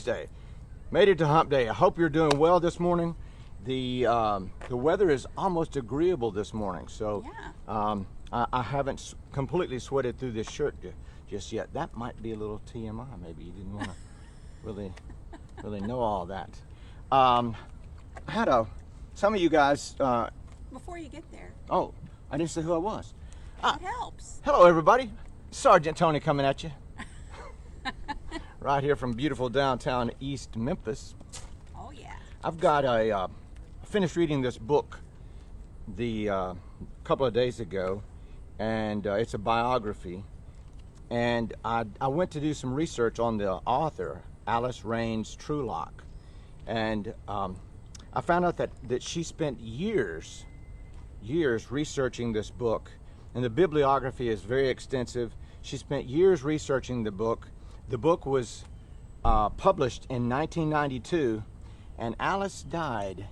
Wednesday. Made it to hump day. I hope you're doing well this morning. The weather is almost agreeable this morning, so yeah. I haven't completely sweated through this shirt just yet. That might be a little TMI. Maybe you didn't want to really know all that. Some of you guys. Before you get there. Oh, I didn't say who I was. It helps. Hello, everybody. Sergeant Tony coming at you. Right here from beautiful downtown East Memphis. Oh yeah. I've got I finished reading this book the couple of days ago, and it's a biography. And I went to do some research on the author, Alice Raines Trulock, and I found out that she spent years researching this book, and the bibliography is very extensive. She spent years researching the book. The book was published in 1992, and Alice died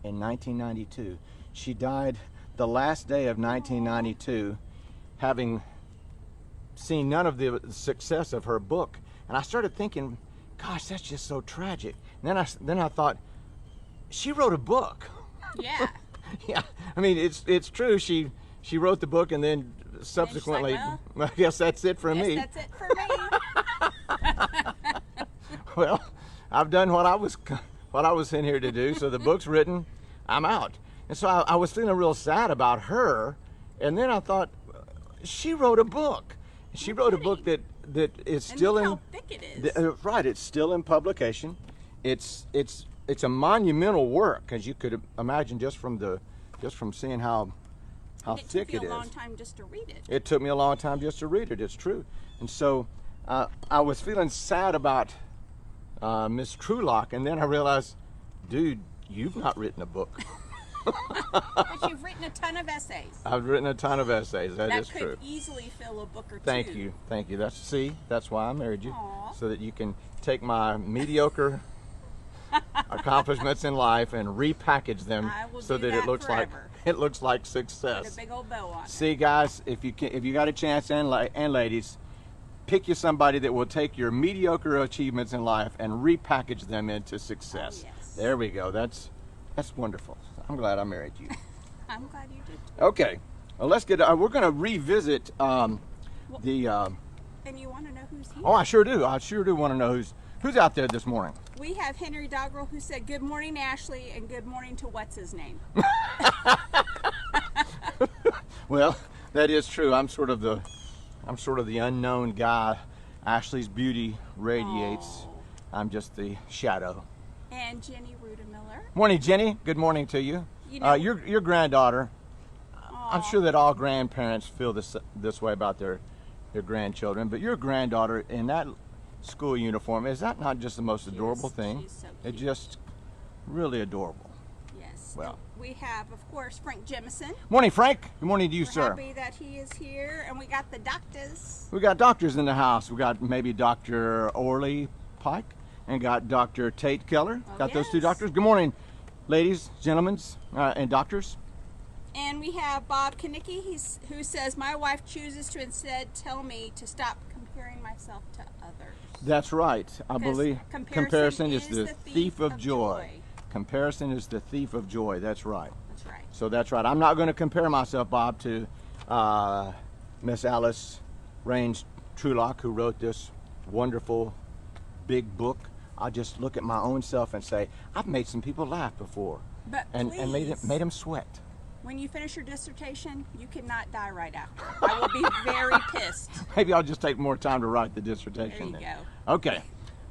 in 1992. She died the last day of 1992, having seen none of the success of her book. And I started thinking, gosh, that's just so tragic. And then I thought, she wrote a book. Yeah. Yeah, I mean, it's true. She wrote the book, and then subsequently, well, I guess that's it for me. That's it for me. Well, I've done what I was in here to do. So the book's written, I'm out. And so I was feeling real sad about her, and then I thought, she wrote a book. She wrote a book that is still in. How thick it is. Right, it's still in publication. It's a monumental work, as you could imagine, just from seeing how thick it is. It took you a long time just to read it. It took me a long time just to read it. It's true. And so I was feeling sad about Miss Trulock, and then I realized, dude, you've not written a book. But you've written a ton of essays. I've written a ton of essays. That is true. That could easily fill a book or two. Thank you. That's why I married you. Aww. So that you can take my mediocre accomplishments in life and repackage them so that it looks like success. Put a big old bow on it. See, guys, if you got a chance, and ladies, pick you somebody that will take your mediocre achievements in life and repackage them into success. Oh, yes. There we go. That's wonderful. I'm glad I married you. I'm glad you did too. Okay, well, let's get. We're going to revisit the. And you want to know who's here? Oh, I sure do. I sure do want to know who's out there this morning. We have Henry Doggerel, who said good morning, Ashley, and good morning to what's his name. Well, that is true. I'm sort of the unknown guy. Ashley's beauty radiates. Oh. I'm just the shadow. And Jenny Rudemiller. Morning, Jenny. Good morning to you. You know, your granddaughter. I'm Aw. sure that all grandparents feel this way about their grandchildren, but your granddaughter in that school uniform, is that not just the most adorable thing? She's so It's cute. just really adorable. Yes. Well. And we have, of course, Frank Jemison. Morning, Frank. Good morning to you, We're sir. happy that he is here, and we got the doctors. We got doctors in the house. We got maybe Dr. Orley Pike and got Dr. Tate Keller. Oh, Got those two yes. doctors. Good morning, ladies, gentlemen, and doctors. And we have Bob Kanicki, who says, my wife chooses to instead tell me to stop comparing myself to others. That's right. I believe comparison is the thief of joy. joy. Comparison is the thief of joy. That's right. That's right. So that's right. I'm not going to compare myself, Bob, to Miss Alice Raines Trulock, who wrote this wonderful big book. I'll just look at my own self and say, I've made some people laugh before, But and please, made them sweat. when you finish your dissertation, you cannot die right after. I will be very pissed. Maybe I'll just take more time to write the dissertation. There you then. go. Okay.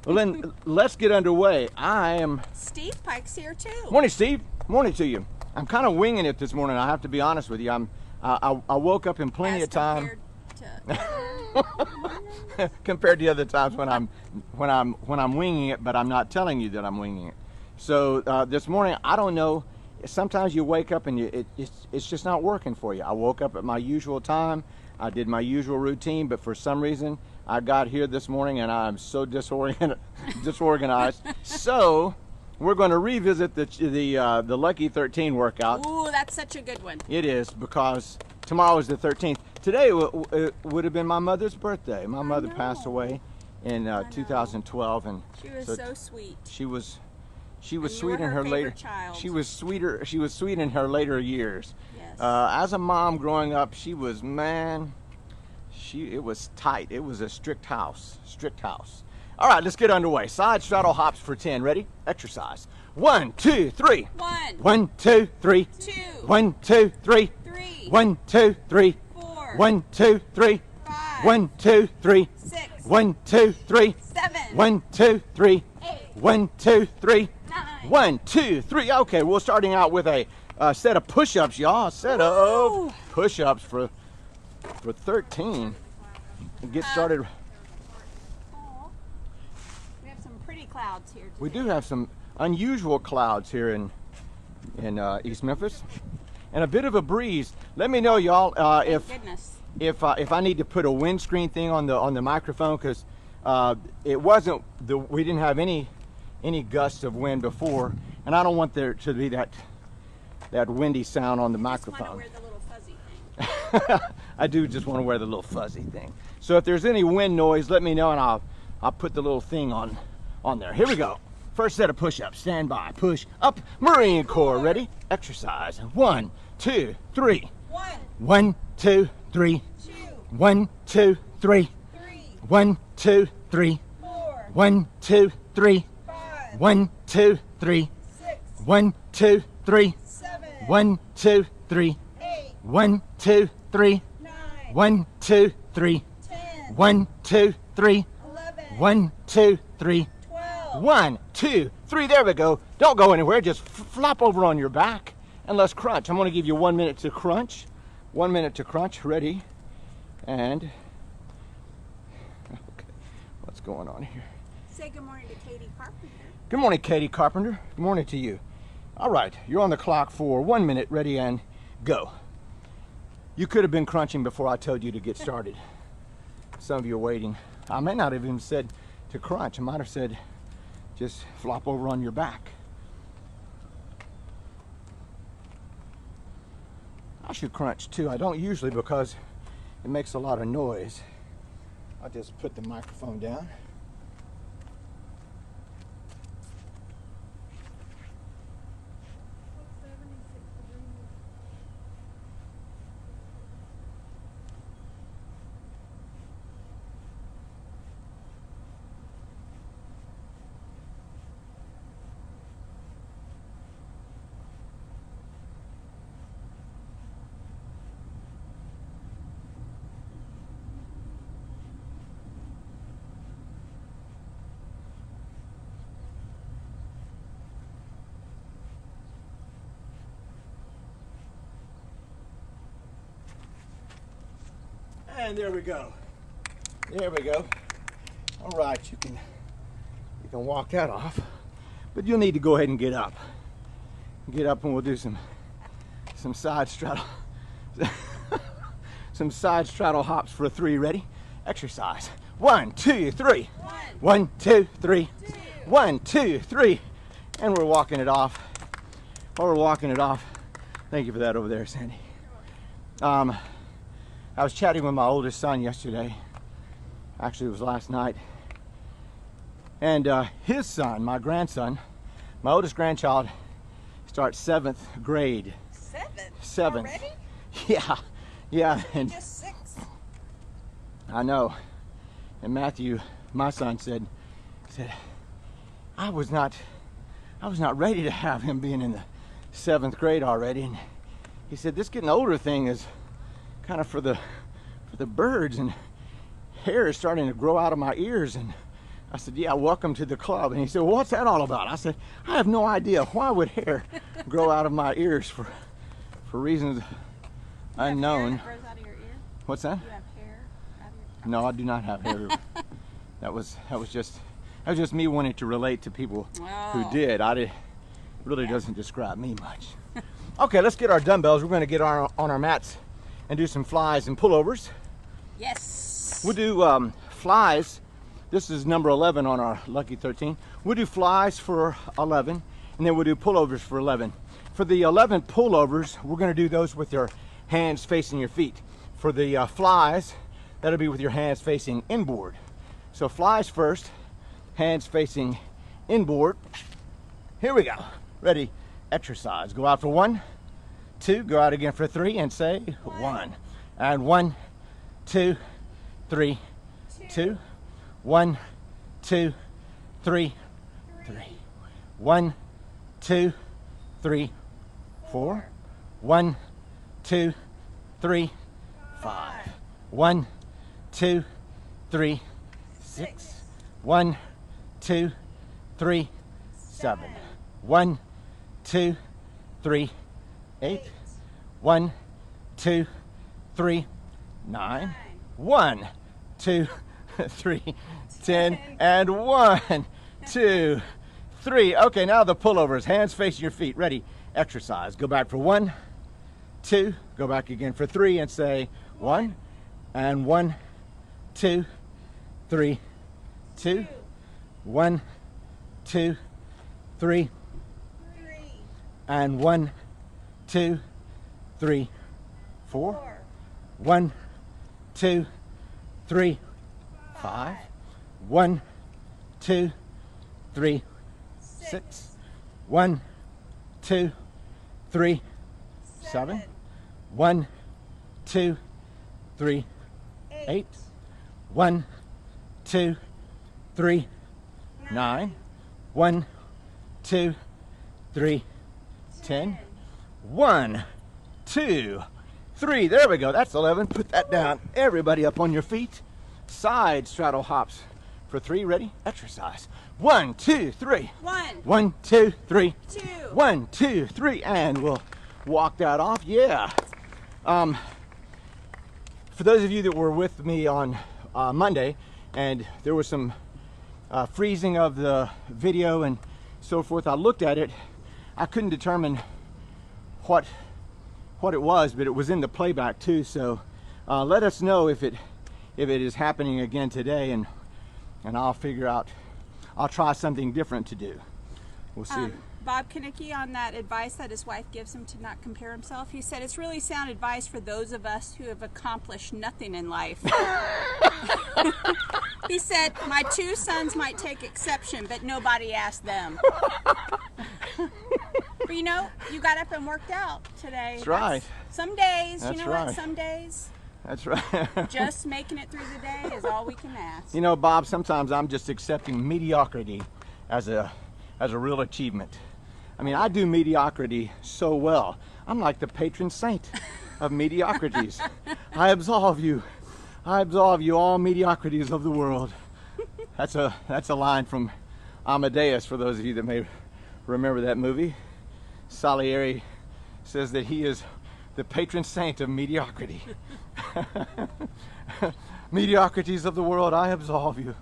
Well, then let's get underway. I am. Steve Pike's here too. Morning, Steve. Morning to you. I'm kind of winging it this morning. I have to be honest with you. I woke up in plenty As of time. compared to Compared to the other times when I'm winging it, but I'm not telling you that I'm winging it. So this morning, I don't know. Sometimes you wake up and it's just not working for you. I woke up at my usual time. I did my usual routine, but for some reason, I got here this morning and I'm so disorganized. So we're going to revisit the Lucky 13 workout. Ooh, that's such a good one. It is, because tomorrow is the 13th. Today it would have been my mother's birthday. My mother passed away in know. 2012, and She was so sweet. She was And sweet you were in her her later. favorite child. She was sweeter. She was sweet in her later years. Yes. As a mom growing up, she was, man. It was tight. It was a strict house. Strict house. All right, let's get underway. Side straddle hops for 10. Ready? Exercise. 1, 2, 3. 1. 1, 2, 3. 2. 1, 2, 3. 3. 1, 2, 3. 4. 1, 2, 3. 5. 1, 2, 3. 6. 1, 2, 3. 7. 1, 2, 3. 8. 1, 2, 3. 9. 1, 2, 3. Okay, we're starting out with a set of push-ups, y'all. A set Woo! of push-ups for 13. We'll get started. Aw. We have some pretty clouds here today. We do have some unusual clouds here in East Memphis, and a bit of a breeze. Let me know, y'all, Goodness. if I need to put a windscreen thing on the microphone, because it wasn't we didn't have any gusts of wind before, and I don't want there to be that windy sound on the I just microphone. want to wear the little fuzzy thing. I do just want to wear the little fuzzy thing. So if there's any wind noise, let me know, and I'll put the little thing on there. Here we go. First set of push-ups. Stand by. Push up. Marine Corps. Ready? Exercise. 1, 2, 3. 1. 1, 2, 3. 2. 1, 2, 3. 3. 1, 2, 3. 4. 1, 2, 3. 5. 1, 2, 3. 6. 1, 2, 3. 7. 1, 2, 3. 8. 1, 2, 3. 9. 1, 2, 3. 10. 1, 2, 3. 11. 1, 2, 3. 12. 1, 2, 3. There we go. Don't go anywhere. Just flop over on your back and let's crunch. I'm going to give you 1 minute to crunch. 1 minute to crunch. Ready? And okay, what's going on here? Say good morning to Katie Carpenter. Good morning, Katie Carpenter. Good morning to you. All right, you're on the clock for 1 minute. Ready and go. You could have been crunching before I told you to get started. Some of you are waiting. I may not have even said to crunch. I might have said just flop over on your back. I should crunch too. I don't usually because it makes a lot of noise. I'll just put the microphone down. And there we go. There we go. All right, you can walk that off, but you'll need to go ahead and get up. Get up, and we'll do some side straddle, some side straddle hops for 3. Ready? Exercise. 1, 2, 3. 1, 2, 3. 1, 2, 3. And we're walking it off. While we're walking it off, thank you for that over there, Sandy. I was chatting with my oldest son yesterday. Actually, it was last night. And his son, my grandson, my oldest grandchild, starts 7th grade. 7th. Already? Yeah. And Just 6. I know. And Matthew, my son, said, I was not ready to have him being in the 7th grade already. And he said, this getting older thing is kind of for the birds, and hair is starting to grow out of my ears. And I said, yeah, welcome to the club. And he said, well, what's that all about? I said, I have no idea. Why would hair grow out of my ears for reasons unknown? Hair that grows out of your ear? What's that? You have hair out of your No, I do not have hair. that was just me wanting to relate to people who did. Really doesn't describe me much. Okay, let's get our dumbbells. We're going to get on our mats and do some flies and pullovers. Yes. We'll do flies. This is number 11 on our lucky 13. We'll do flies for 11, and then we'll do pullovers for 11. For the 11 pullovers, we're going to do those with your hands facing your feet. For the flies, that'll be with your hands facing inboard. So flies first, hands facing inboard. Here we go. Ready, exercise. Go out for 1, 2, go out again for 3 and say 1. And 1, 2, 3, 2, 1, 2, 3, 3. 1, 2, 3, 4. 1, 2, 3, 5. 1, 2, 3, 6. 1, 2, 3, 7. 1, 2, 3, 8. 1, 2, 3, 9. 1, 2, 3, 10. And 1, 2, 3. Okay, now the pullovers. Hands facing your feet. Ready? Exercise. Go back for 1, 2. Go back again for 3 and say 1. And 1, 2, 3, 2. 1, 2, 3. And 1, 2, 3, 4. 1, 2, 3, 5. 1, 2, 3, 6. 1, 2, 3, 7. 1, 2, 3, 8. 1, 2, 3, 9. 1, 2, 3, 10. 1, 2, 3. There we go. That's 11. Put that down. Everybody up on your feet. Side straddle hops for 3. Ready? Exercise. 1, 2, 3. 1, 2, 3. 1, 2, 3. And we'll walk that off. Yeah. For those of you that were with me on Monday, and there was some freezing of the video and so forth, I looked at it. I couldn't determine what it was, but it was in the playback too. So let us know if it is happening again today, and I'll figure out. I'll try something different to do. We'll see. Bob Kinnicky, on that advice that his wife gives him to not compare himself, he said it's really sound advice for those of us who have accomplished nothing in life. He said, my 2 sons might take exception, but nobody asked them. But you know, you got up and worked out today. That's right. Some days, That's you know right. what, some days, That's right. just making it through the day is all we can ask. You know, Bob, sometimes I'm just accepting mediocrity as a real achievement. I mean, I do mediocrity so well. I'm like the patron saint of mediocrities. I absolve you. I absolve you, all mediocrities of the world. That's a line from Amadeus, for those of you that may remember that movie. Salieri says that he is the patron saint of mediocrity. Mediocrities of the world, I absolve you.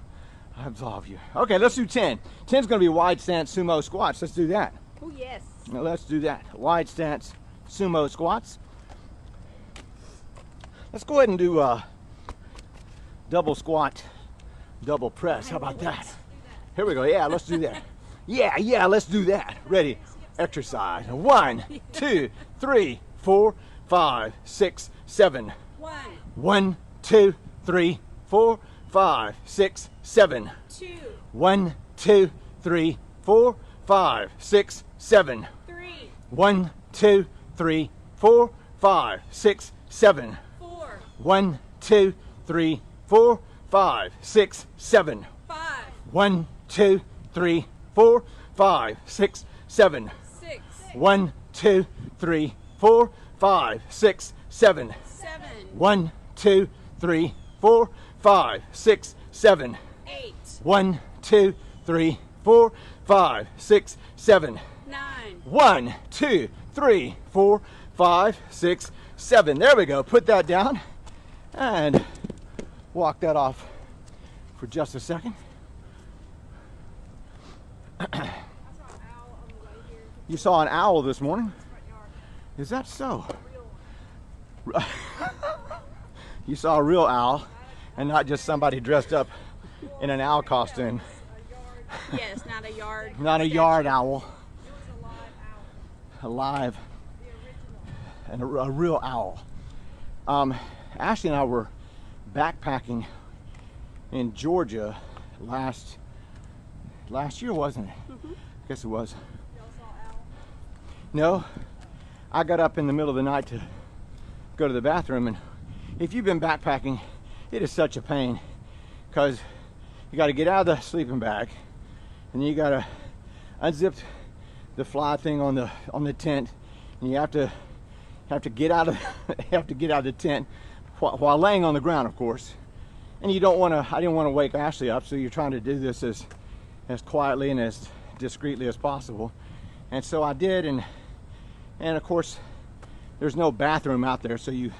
I absolve you. Okay, let's do 10. 10's going to be wide stance sumo squats. Let's do that. Oh, yes. Now let's do that. Wide stance sumo squats. Let's go ahead and do double squat, double press. How about that? Here we go. Yeah, let's do that. Yeah, let's do that. Ready? Exercise. 1, 2, 3, 4, 5, 6, 7. 1, 2, 3, 4, 5, 6, 7. 2, 1, 2, 3, 4, 5, 6, 7. 3, 1, 2, 3, 4, 5, 6, 7. 4, 1, 2, 3, 4, 5, 6, 7. 5, 1, 2, 3, 4, 5, 6, 7. 6, 1, 2, 3, 4, 5, 6, 7. 7, 1, 2, 3, 4, 5, 6, 7. 8, 1, 2, 3, 4, 5, 6, 7. 9, 1, 2, 3, 4, 5, 6, 7. There we go. Put that down and walk that off for just a second. You saw an owl this morning? Is that so? You saw a real owl and not just somebody dressed up in an owl costume. yes, not a yard. Not a yard owl. A live and a real owl. Ashley and I were backpacking in Georgia last year, wasn't it? Mm-hmm. I guess it was. Y'all saw owl? No, I got up in the middle of the night to go to the bathroom, and if you've been backpacking, it is such a pain because you got to get out of the sleeping bag, and you got to unzip the fly thing on the tent, and you have to get out of the tent while laying on the ground, of course. And you don't want to. I didn't want to wake Ashley up, so you're trying to do this as quietly and as discreetly as possible. And so I did, and of course, there's no bathroom out there, so you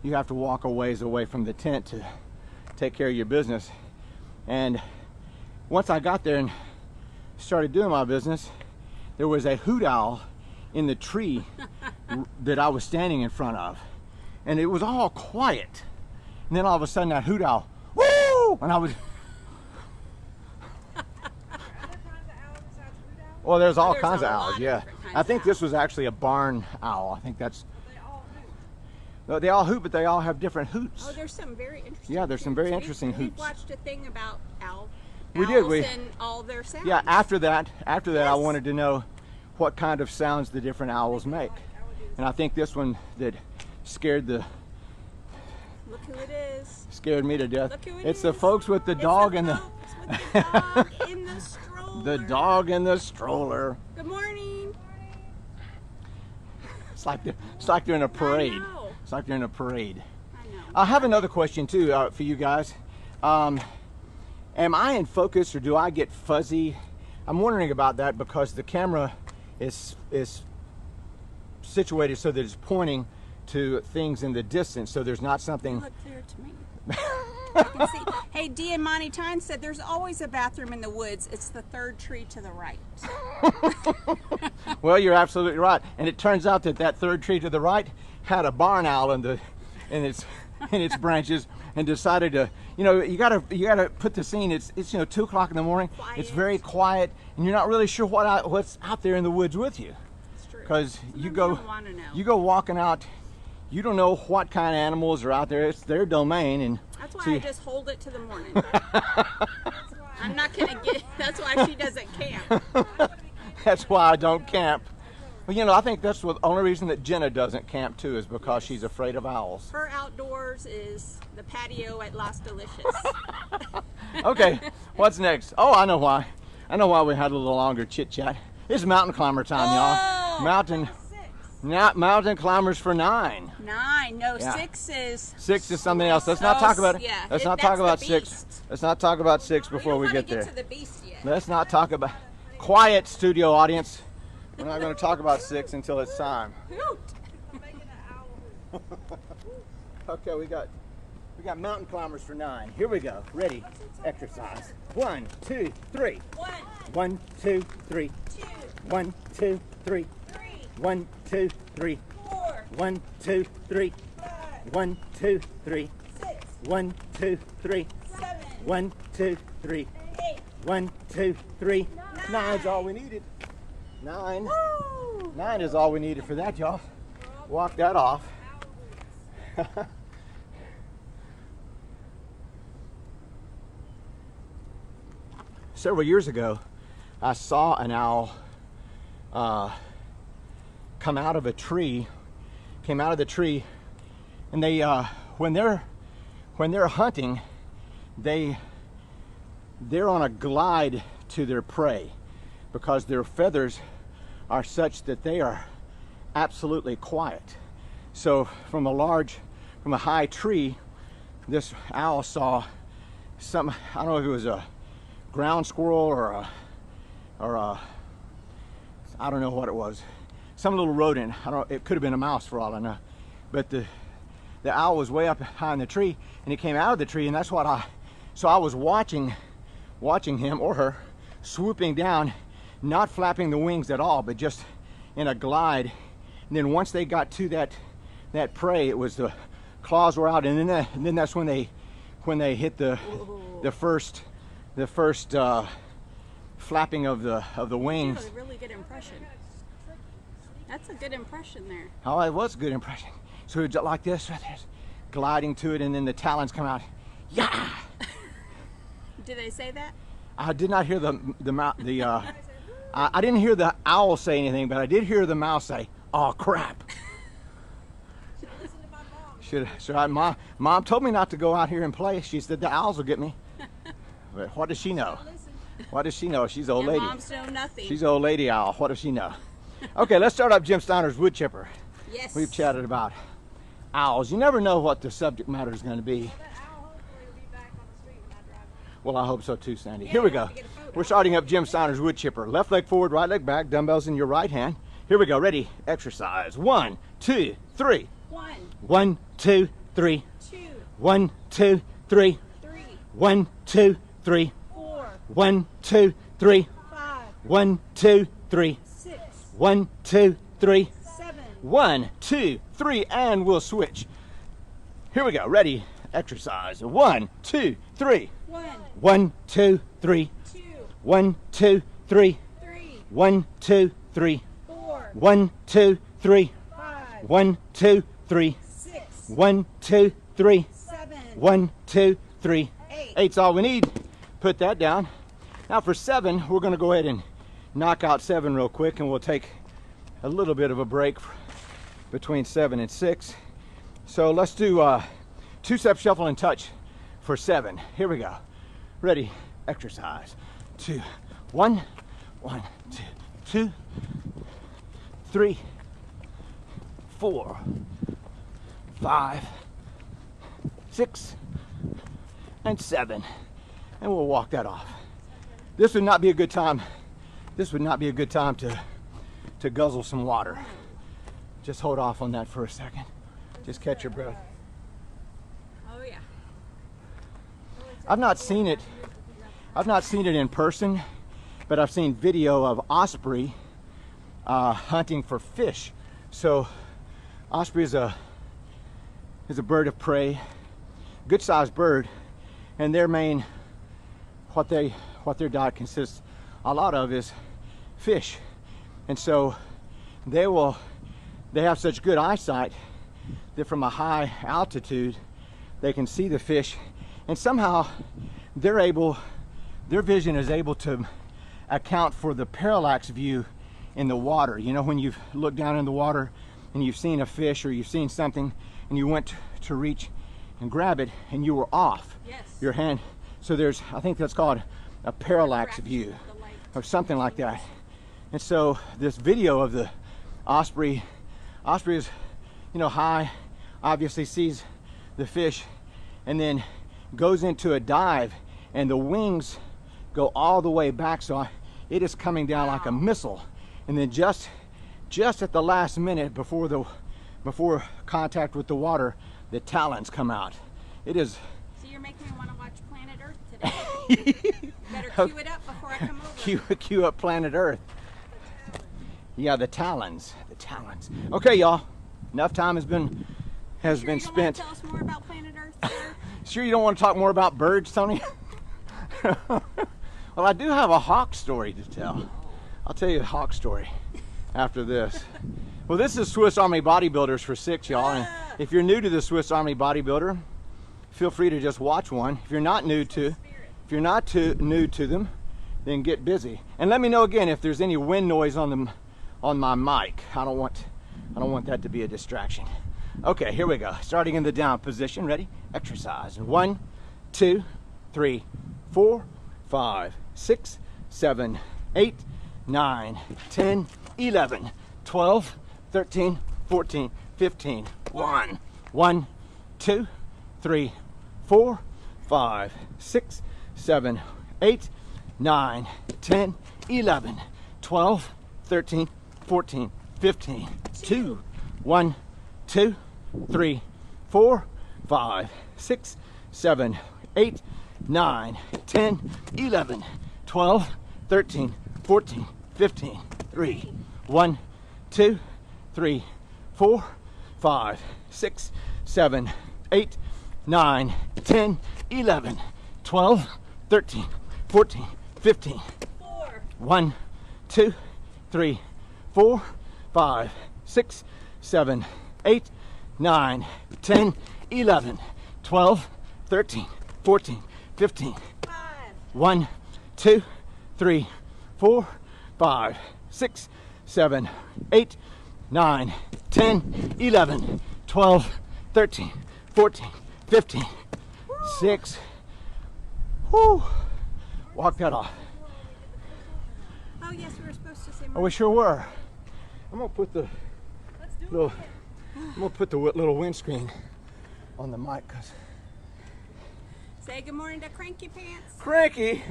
have to walk a ways away from the tent to take care of your business. And once I got there and started doing my business, there was a hoot owl in the tree that I was standing in front of, and it was all quiet. And then all of a sudden, that hoot owl, woo! And I was. Well, there's all kinds of owls, yeah. I think this was actually a barn owl. I think that's. They all hoot, but they all have different hoots. Oh, there's some very interesting. Yeah, there's some very interesting We hoots. watched a thing about owls. We did. And all their sounds. Yeah, after that, I Yes. wanted to know what kind of sounds the different owls make, and I think this one that scared Look who it is. scared me to death. Look who it It's is. the folks with the It's dog and the folks with the dog in the stroller. the dog and the stroller. Good morning. It's like they're in a parade. I know. It's like they're in a parade. I know. I have another question too for you guys. Am I in focus or do I get fuzzy? I'm wondering about that because the camera is situated so that it's pointing to things in the distance, so there's not something. Look clear to me. I can see. Hey, Dee and Monty Tyne said there's always a bathroom in the woods. It's the third tree to the right. Well, you're absolutely right, and it turns out that third tree to the right had a barn owl in its branches, and decided to, you gotta put the scene. It's 2 o'clock in the morning. Quiet. It's very quiet, and you're not really sure what's out there in the woods with you, It's true. because you don't wanna know. you go walking out. You don't know what kind of animals are out there. It's their domain, and That's why so I just hold it to the morning. I'm not gonna get. That's why she doesn't camp. that's why I don't camp. Well, I think that's the only reason that Jenna doesn't camp too, is because she's afraid of owls. Her outdoors is the patio at Las Delicious. Okay, what's next? Oh, I know why. I know why we had a little longer chit chat. It's mountain climber time, Oh! y'all. Mountain climbers for 9. 9. No, Yeah. 6 is. 6 is something else. Let's not talk about it. Yeah, Let's not that's talk about the 6. beast. Let's not talk about 6 before we get there. To the beast yet. Let's not talk about. Quiet, studio audience. We're not going to talk about 6 until it's time. Hoot. Okay, we got mountain climbers for 9. Here we go. Ready? Exercise. 1, 2, 3. 1, 2, 3. 1, 2, 3. 1, 2, 3. 1, 2, 3. 1, 2, 3. 1, 2, 3. 1, 2, 3. 1, 2, 3. 9's all we needed. 9. 9 is all we needed for that, y'all. Walk that off. Several years ago, I saw an owl come out of a tree. Came out of the tree, and they when they're hunting, they're on a glide to their prey because their feathers are such that they are absolutely quiet. So from a high tree, this owl saw some, I don't know if it was a ground squirrel or a I don't know what it was, some little rodent. It could have been a mouse for all I know. But the owl was way up high in the tree, and he came out of the tree, and that's what I was watching him or her swooping down, not flapping the wings at all, but just in a glide. And then once they got to that prey, it was the claws were out, and then that's when they hit the first flapping of the wings. That was a really good impression. That's a good impression there. Oh, it was a good impression. So it's like this, right there, gliding to it, and then the talons come out. Yeah. Did they say that? I did not hear I didn't hear the owl say anything, but I did hear the mouse say, "Oh crap." Should have listened to my mom. Should I? Mom told me not to go out here and play. She said the owls will get me. But what does she know? What does she know? She's an old Your lady. moms know nothing. She's an old lady owl. What does she know? Okay, let's start up Jim Steiner's wood chipper. Yes. We've chatted about owls. You never know what the subject matter is going to be. Well, that owl hopefully will be back on the street when I drive home. Well, I hope so too, Sandy. Yeah, Here we I go. have to get a photo. We're starting up Jim Steiner's wood chipper. Left leg forward, right leg back, dumbbells in your right hand. Here we go. Ready? Exercise. 1, 2, 3. 1, 1, 2, 3. 2, 1, 2, 3. 3, 1, 2, 3. 4, 1, 2, 3. 5, 1, 2, 3. 6, 1, 2, 3. 7, 1, 2, 3, and we'll switch. Here we go. Ready? Exercise. 1, 2, 3. 1, 1, 2, 3. 2, 1, 2, 3. 3, 1, 2, 3. 4, 1, 2, 3. 5, 1, 2, 3. 6, 1, 2, 3. 7, 1, 2, 3. 8. 8's all we need. Put that down. Now for 7, we're going to go ahead and knock out 7 real quick, and we'll take a little bit of a break between 7 and 6. So let's do 2-step shuffle and touch for 7. Here we go. Ready? Exercise. 2, 1, 1, 2, 2, 3, 4, 5, 6, and 7. And we'll walk that off. This would not be a good time. This would not be a good time to guzzle some water. Just hold off on that for a second. Just catch your breath. Oh, yeah. I've not seen it. I've not seen it in person, but I've seen video of osprey hunting for fish. So osprey is a bird of prey, good sized bird, and their main what their diet consists a lot of is fish. And so they have such good eyesight that from a high altitude they can see the fish, and somehow their vision is able to account for the parallax view in the water. You know, when you've looked down in the water and you've seen a fish or you've seen something and you went to reach and grab it and you were off. Yes. Your hand. So I think that's called a parallax view or something like that. And so this video of the osprey is, you know, high, obviously sees the fish and then goes into a dive, and the wings go all the way back, so it is coming down like a missile. And then just at the last minute before contact with the water, the talons come out. It is. So you're making me want to watch Planet Earth today. Better cue it up before I come over. Cue up Planet Earth. Yeah, the talons. The talons. Okay, y'all. Enough time has been Sure spent. you don't want to tell us more about Planet Earth, sir? Sure you don't want to talk more about birds, Tony? Well, I do have a hawk story to tell. I'll tell you a hawk story after this. Well, this is Swiss Army Bodybuilders for 6, y'all. And if you're new to the Swiss Army Bodybuilder, feel free to just watch one. If you're not new to them, then get busy. And let me know again if there's any wind noise on my mic. I don't want that to be a distraction. Okay, here we go. Starting in the down position. Ready? Exercise. 1, 2, 3, 4, 5, 6, 7, 8, 9, 10, 11, 12, 13, 14, 15. 1, 2, 3, 4, 5, 6, 7, 8, 9, 10, 11, 12, 13, 14, 15. 2, 1, 2, 3, 4, 5, 6, 7, 8, 9, 10, 11, 12, 13, 14, 15. 3, 1, 2, 3, 4, 5, 6, 7, 8, 9, 10, 11, 12, 13, 14, 15. 4, 1, 2, 3, 4, 5, 6, 7, 8, 9, 10, 11, 12, 13, 14, 15. 5, 1, 2, 3, 4, 5, 6, 7, 8, 9, 10, 11, 12, 13, 14, 15, 6. Whoo! Walk that off. Oh yes, we were supposed to say. Oh, we sure were. I'm gonna put the Let's do little. it. I'm gonna put the little windscreen on the mic, cause Say good morning to Cranky Pants. Cranky.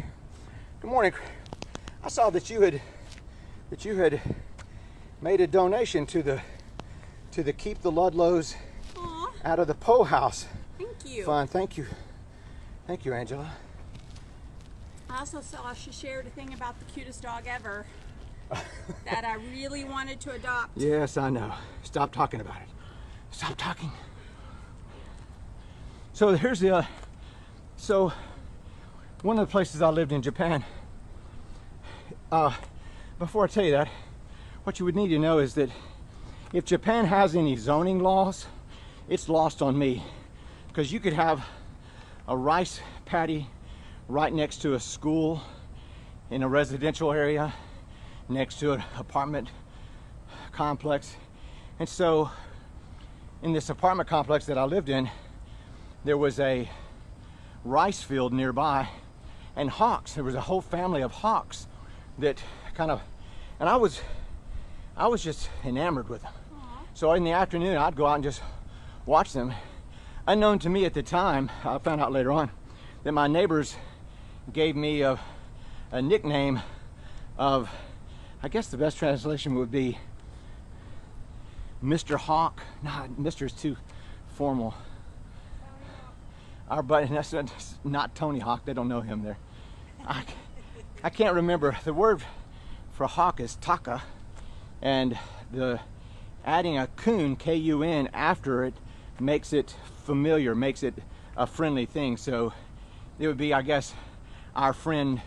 Good morning. I saw that you had made a donation to the Keep the Ludlows Aw, Out of the Poe House thank you. fund. Thank you, Angela. I also saw she shared a thing about the cutest dog ever that I really wanted to adopt. Yes, I know. Stop talking about it. Stop talking. So here's the. So one of the places I lived in Japan. Before I tell you that, what you would need to know is that if Japan has any zoning laws, it's lost on me, because you could have a rice paddy right next to a school in a residential area, next to an apartment complex. And so in this apartment complex that I lived in, there was a rice field nearby, and hawks. There was a whole family of hawks that kind of, and I was just enamored with them. So in the afternoon, I'd go out and just watch them. Unknown to me at the time, I found out later on that my neighbors gave me a nickname of, I guess the best translation would be Mr. Hawk. No, Mr. is too formal. Our buddy, that's not Tony Hawk. They don't know him there. I can't remember. The word for hawk is taka, and the adding a kun, K-U-N, after it makes it familiar, makes it a friendly thing. So it would be, I guess, our friend,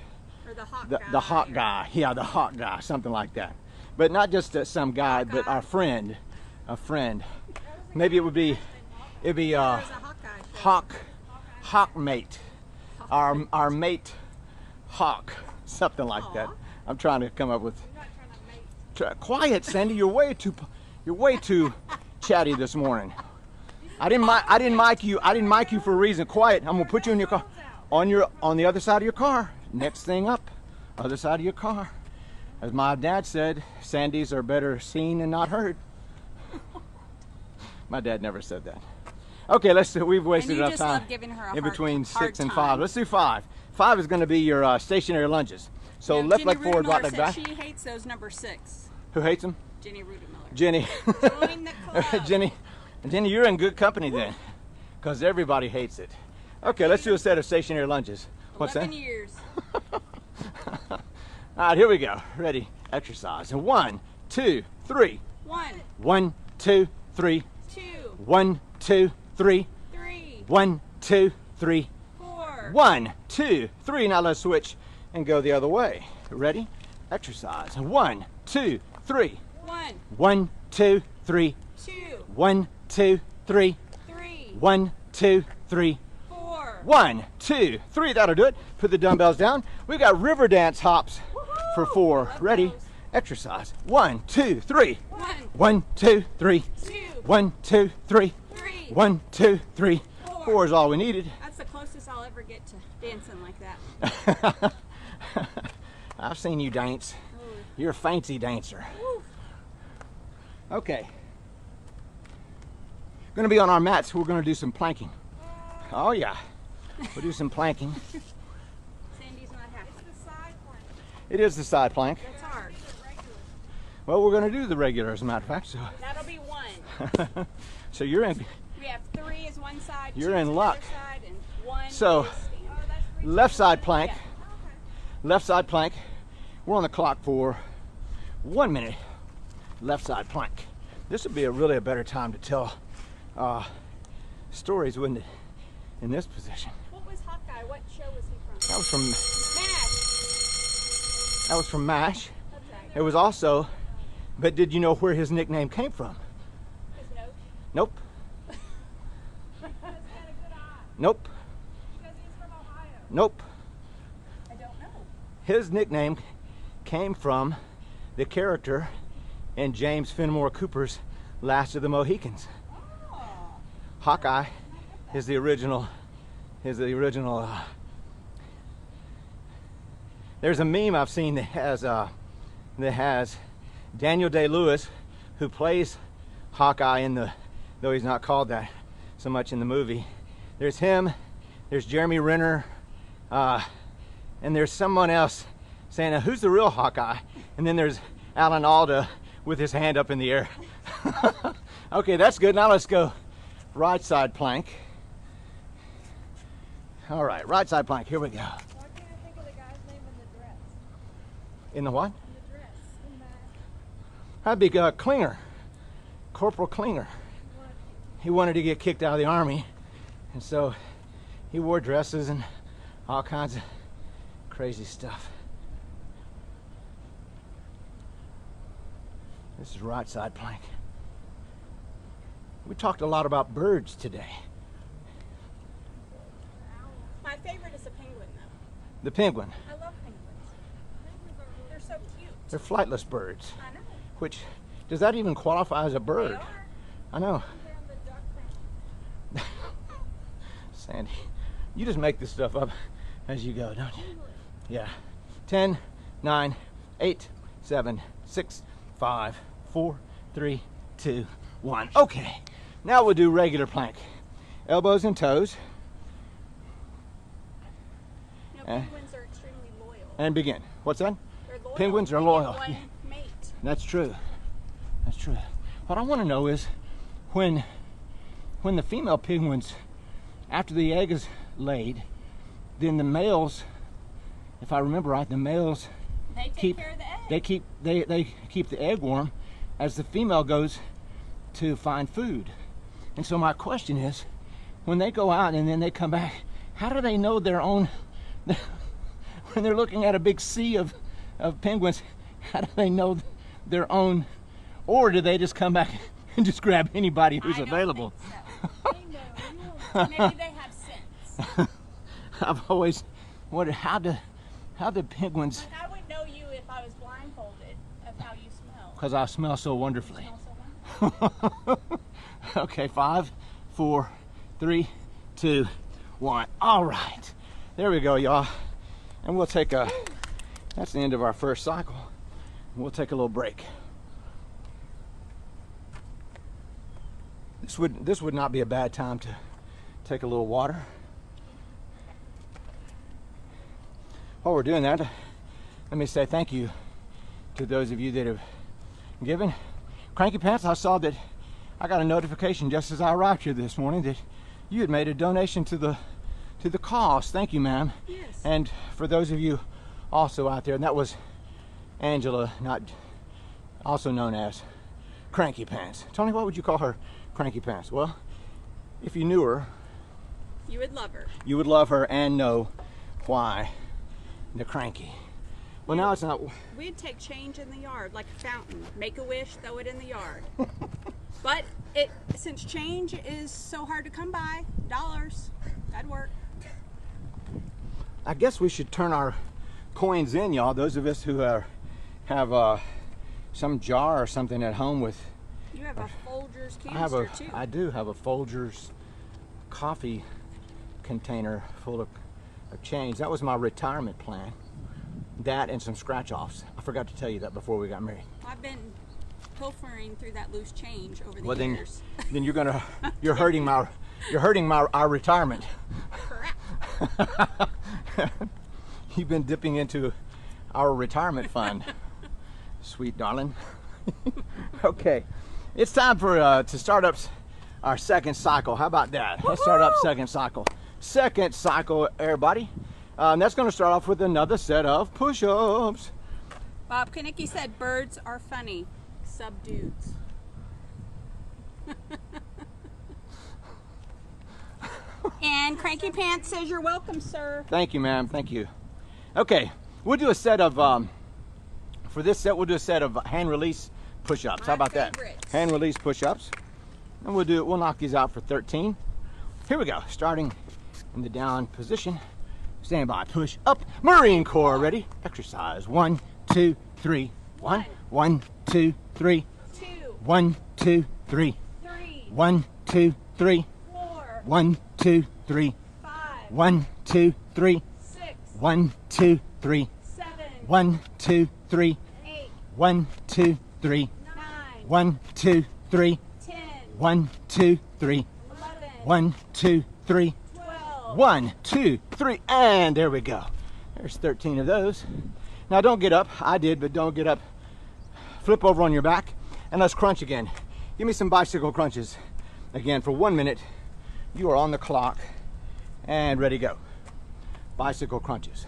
Or the hawk the guy. hawk guy. Yeah, the hawk guy, something like that. But not just some guy, Hawk but guy. our friend, a friend. Maybe it'd be There's a hawk guy. hawk mate, our mate hawk, something like that. Aw. I'm trying to come up with. I'm not trying to mate. Quiet, Sandy. You're way too chatty this morning. I didn't mic you. I didn't mic you for a reason. Quiet. I'm gonna put you in your car, on the other side of your car. Next thing up, other side of your car. As my dad said, Sandys are better seen and not heard. My dad never said that. Okay, we've wasted And you enough just time love giving her a in between hard 6 and time. 5. Let's do 5. 5 is going to be your stationary lunges. So Yeah, left Jenny leg forward, Rudemiller right leg said back. She hates those number 6. Who hates them? Jenny Rudemiller. Jenny. Join the club. Jenny, you're in good company then, because everybody hates it. Okay, let's do a set of stationary lunges. What's 11 that? years. All right, here we go. Ready? Exercise. And 1, 2, 3. 1, 1, 2, 3. 2, 1, 2, 3. 3, 1, 2, 3. 4. 1, 2, 3. Now let's switch and go the other way. Ready? Exercise. 1, 2, 3. 1, 1, 2, 3. 2, 1, 2, 3. 3, 1, 2, 3. 4. 1, 2, 3. That'll do it. Put the dumbbells down. We got river dance hops for 4. Love Ready? those. Exercise. 1, 2, 3. 1, 1, 2, 3. 2, 1, 2, 3. 3. 1, 2, 3. 4 is all we needed. That's the closest I'll ever get to dancing like that. I've seen you dance. You're a fancy dancer. Woo. Okay. Going to be on our mats. We're going to do some planking. Oh yeah. We'll do some planking. Sandy's not happy. It's the side plank. It is the side plank. That's hard. Well, we're going to do the regular, as a matter of fact. So, That'll be 1. so you're in. We have 3 is one side, You're 2 is in the luck. other side, and 1 So, is standing. left side plank. Yeah. Left side plank. We're on the clock for 1 minute. Left side plank. This would be really a better time to tell stories, wouldn't it? In this position. What was Hawkeye? What show was he from? That was from MASH. That was from MASH. Okay. It was also, but did you know where his nickname came from? His nose. Nope. He's got a good eye. Nope. Because he's from Ohio. Nope. A His nickname came from the character in James Fenimore Cooper's Last of the Mohicans. Hawkeye is the original. There's a meme I've seen that has Daniel Day-Lewis, who plays Hawkeye in the, though he's not called that so much in the movie. There's him, there's Jeremy Renner, and there's someone else saying, who's the real Hawkeye? And then there's Alan Alda with his hand up in the air. Okay, that's good. Now let's go right side plank. All right, right side plank. Here we go. Why can't I think of the guy's name in the dress? In the what? In the dress. In that. That'd be Klinger, Corporal Klinger. He wanted to get kicked out of the Army, and so he wore dresses and all kinds of crazy stuff. This is right side plank. We talked a lot about birds today. My favorite is a penguin, though. The penguin. I love penguins. They're so cute. They're flightless birds. I know. Which, does that even qualify as a bird? They are. I know. They're on the duck thing. Sandy, you just make this stuff up as you go, don't you? Yeah. 10, 9, 8, 7, 6, 5, 4, 3, 2, 1. Okay. Now we'll do regular plank. Elbows and toes. You know, penguins are extremely loyal. And begin. What's that? They're loyal. Penguins are They get loyal. one Yeah. mate. That's true. That's true. What I want to know is when the female penguins, after the egg is laid, then the males, if I remember right, the males They take keep care of the egg. they keep the egg warm as the female goes to find food. And so my question is, when they go out and then they come back, how do they know their own? When they're looking at a big sea of penguins, how do they know their own? Or do they just come back and just grab anybody who's I don't available? think so. They know. Maybe they have sense. I've always wondered how the penguins, Like, I would know you if I was blindfolded of how you smell. because I smell so wonderfully. You smell so wonderful. Okay, 5, 4, 3, 2, 1. All right, there we go, y'all. And we'll take that's the end of our first cycle. We'll take a little break. This would not be a bad time to take a little water. While we're doing that, let me say thank you to those of you that have given. Cranky Pants, I saw that I got a notification just as I arrived here this morning that you had made a donation to the cause. Thank you, ma'am. Yes. And for those of you also out there, and that was Angela, not also known as Cranky Pants. Tony, what would you call her? Cranky Pants. Well, if you knew her, You would love her. you would love her and know why the cranky. Well, now it's not. We'd take change in the yard like a fountain. Make a wish, throw it in the yard. But since change is so hard to come by, dollars, that'd work. I guess we should turn our coins in, y'all. Those of us who have some jar or something at home with. You have a Folgers I have canister too. I do have a Folgers coffee container full of change. That was my retirement plan. That and some scratch-offs. I forgot to tell you that before we got married. I've been pilfering through that loose change over the Well, years. then you're hurting our retirement. Correct. You've been dipping into our retirement fund, sweet darling. Okay, it's time for to start up our second cycle. How about that? Let's start up second cycle. Second cycle, everybody. And that's going to start off with another set of push-ups. Bob Kanicki said birds are funny, subdudes. And Cranky Pants says you're welcome, sir. Thank you, ma'am. Thank you. Okay, we'll do a set of for this set we'll do a set of hand release push-ups. How about that? favorites. Hand release push-ups, and we'll knock these out for 13. Here we go. Starting in the down position, Stand by. Push up. Marine Corps. Ready? Exercise. 1, 2, 3. 1, 1, 2, 3. 2, 1, 2, 3. 3, 1, 2, 3. 4, 1, 2, 3. 5, 1, 2, 3. 6, 1, 2, 3. 7, 1, 2, 3. 8, 1, 2, 3. 9, 1, 2, 3. 10, 1, 2, 3. 11, 1, 2, 3. 12. 1, 2, 3, and there we go. There's 13 of those. Now don't get up. I did, but don't get up. Flip over on your back and let's crunch again. Give me some bicycle crunches. Again, for 1 minute, you are on the clock and ready to go. Bicycle crunches.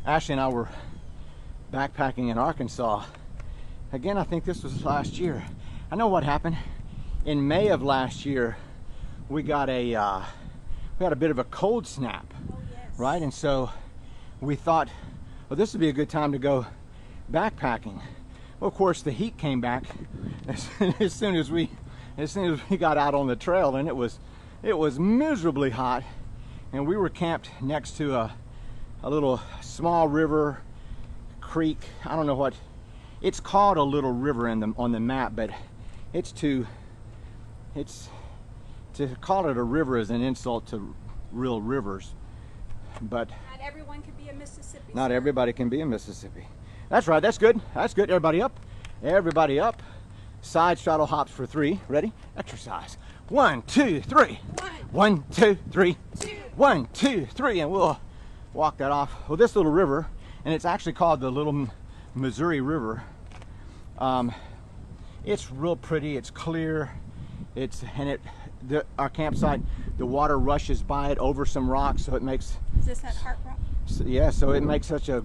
Ashley and I were backpacking in Arkansas. Again, I think this was last year. I know what happened. In May of last year, we got a bit of a cold snap, Oh, yes. right? And so we thought, well, this would be a good time to go backpacking. Well, of course, the heat came back as soon as we got out on the trail, and it was miserably hot, and we were camped next to a little small river, creek. I don't know what it's called, a little river on the map, but to call it a river is an insult to real rivers. But Not everyone could be a Mississippi. not sir. everybody can be in Mississippi. That's right. That's good. That's good. Everybody up. Everybody up. Side straddle hops for 3. Ready? Exercise. 1, 2, 3. 1, 2, 3. 2, 1, 2, 3, and we'll walk that off. Well, this little river, and it's actually called the Little Missouri River. It's real pretty. It's clear. Our campsite, the water rushes by it over some rocks, so it makes Is this that Heart Rock? so it makes such an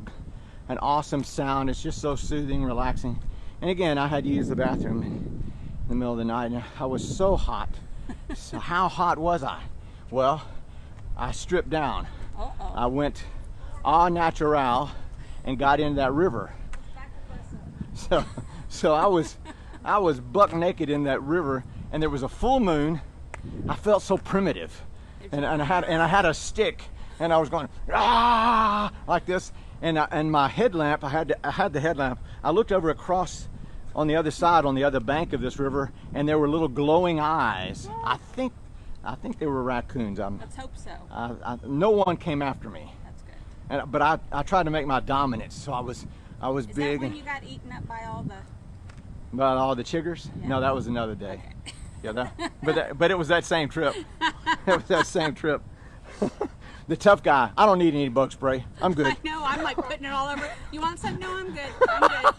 awesome sound. It's just so soothing, relaxing. And again, I had to use the bathroom in the middle of the night, and I was so hot. So how hot was I? Well, I stripped down. Uh-oh. I went au natural and got into that river. So I was buck naked in that river, and there was a full moon. I felt so primitive, and I had a stick, and I was going like this, and my headlamp. I had the headlamp. I looked over across on the other side, on the other bank of this river, and there were little glowing eyes. I think they were raccoons. Let's hope so. No one came after me. That's good. But I tried to make my dominance, so I was Is big. that when you got eaten up by all the... About all the chiggers? Yeah. No, that was another day. Yeah, but it was that same trip. It was that same trip. The tough guy. I don't need any bug spray. I'm good. I know. I'm like putting it all over. You want some? No, I'm good. I'm good.